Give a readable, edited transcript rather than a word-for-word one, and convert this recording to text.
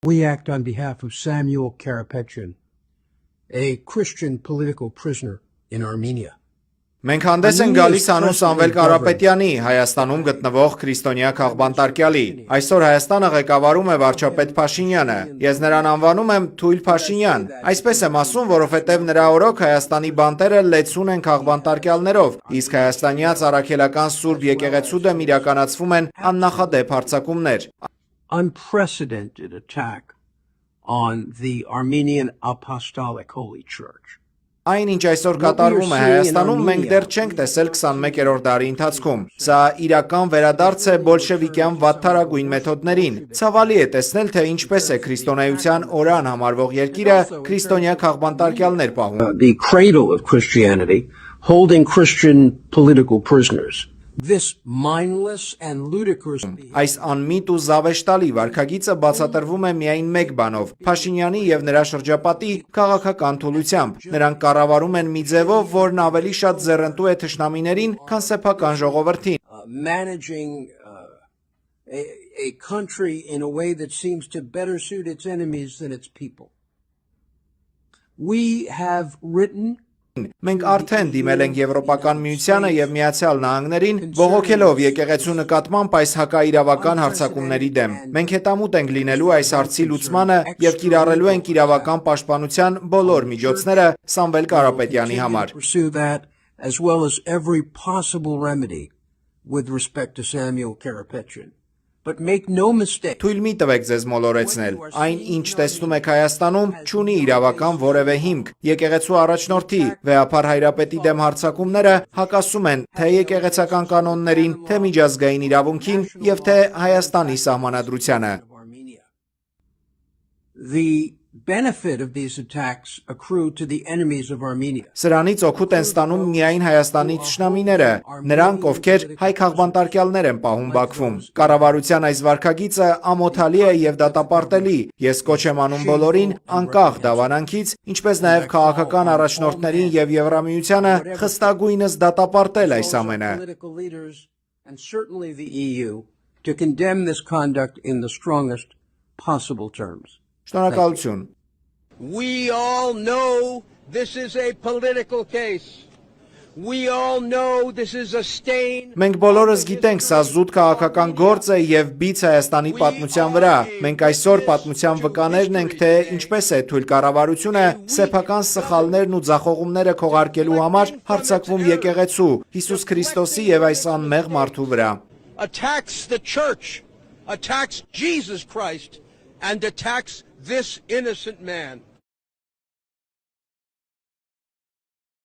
We act on behalf of Samuel Karapetyan, a Christian political prisoner in Armenia. Մենք հանդես են գալիս անուն Սամվել Կարապետյանի, Հայաստանում գտնվող քրիստոնյա քաղբանտարկյալի։ Այսօր Հայաստանը ղեկավարում է վարչապետ Փաշինյանը։ Ես նրան անվանում եմ Թույլ Փաշինյան։ Այսպես եմ ասում, որովհետև նրա օրոք Հայաստանի բանտերը լեցուն են քաղբանտարկյալներով, իսկ հայաստանյաց առաքելական Սուրբ եկեղեցու դեմ իրականացվում են աննախադեպ հարձակումներ։ Unprecedented attack on the Armenian Apostolic Holy Church. Այն ինչ այսօր կատարվում է Հայաստանում մենք դեռ չենք տեսել 21-րդ դարի ընթացքում։ Սա իրական վերադարձ է բոլշևիկյան վատթարագույն մեթոդներին։ Ցավալի է տեսնել, թե ինչպես է քրիստոնեության օրան համարվող երկիրը քրիստոնյա քաղբանտարկյալներ պահում։ The cradle of Christianity, holding Christian political prisoners. This mindless and ludicrous Այս անմիտ ու զավեշտալի վարքագիծը բացատրվում է միայն մեկ բանով՝ Փաշինյանի եւ նրա շրջապատի քաղաքական թուլությամբ։ Նրանք կառավարում են մի ձևով, որն ավելի շատ ձեռնտու է թշնամիներին, քան սեփական ժողովրդին։ Managing a country in a way that seems to better suit its enemies than its people. We have written Մենք արդեն դիմել ենք Եվրոպական միությանը եւ Միացյալ Նահանգներին, բողոքելով եկեղեցու նկատմամբ այս հակաիրավական հարձակումների դեմ։ Մենք հետամուտ ենք լինելու այս հարցի լուծմանը եւ կիրառելու ենք իրավական պաշտպանության բոլոր միջոցները Սամվել Կարապետյանի համար։ As well as every possible remedy with respect to Samuel Karapetyan. But make no mistake. Թույլ մի տվեք ձեզ մոլորեցնել։ Այն, ինչ տեսնում եք Հայաստանում, չունի իրավական որևէ հիմք։ Եկեղեցու առաջնորդի վեհափառ հայրապետի դեմ հարձակումները հակասում են թե եկեղեցական կանոններին, թե միջազգային իրավունքին եւ թե Հայաստանի սահմանադրությանը։ The benefit of these attacks accrue to the enemies of Armenia. Սրանից օգուտ են ստանում միայն Հայաստանի թշնամիները, նրանք, ովքեր հայ քաղբանտարկյալներ են պահում Բաքվում։ Կառավարության այս վարքագիծը ամոթալի է եւ դատապարտելի։ Ես կոչ եմ անում բոլորին, անկախ դավանանքից, ինչպես նաեւ քաղաքական առաջնորդներին եւ Եվրամիությանը խստագույնս դատապարտել այս ամենը։ And certainly the EU to condemn this conduct in the strongest possible terms. Շնորհակալություն։ We all know this is a political case. We all know this is a stain. Մենք բոլորս գիտենք, սա զուտ քաղաքական գործ է եւ բիծ Հայաստանի պատմության վրա։ Մենք այսօր պատմության վկաներն ենք, թե ինչպես է թույլ կառավարությունը սեփական սխալներն ու ձախողումները քողարկելու համար հարձակվում եկեղեցու, Հիսուս Քրիստոսի եւ այս անմեղ մարդու վրա։ Attacks the church, attacks Jesus Christ and attacks this innocent man.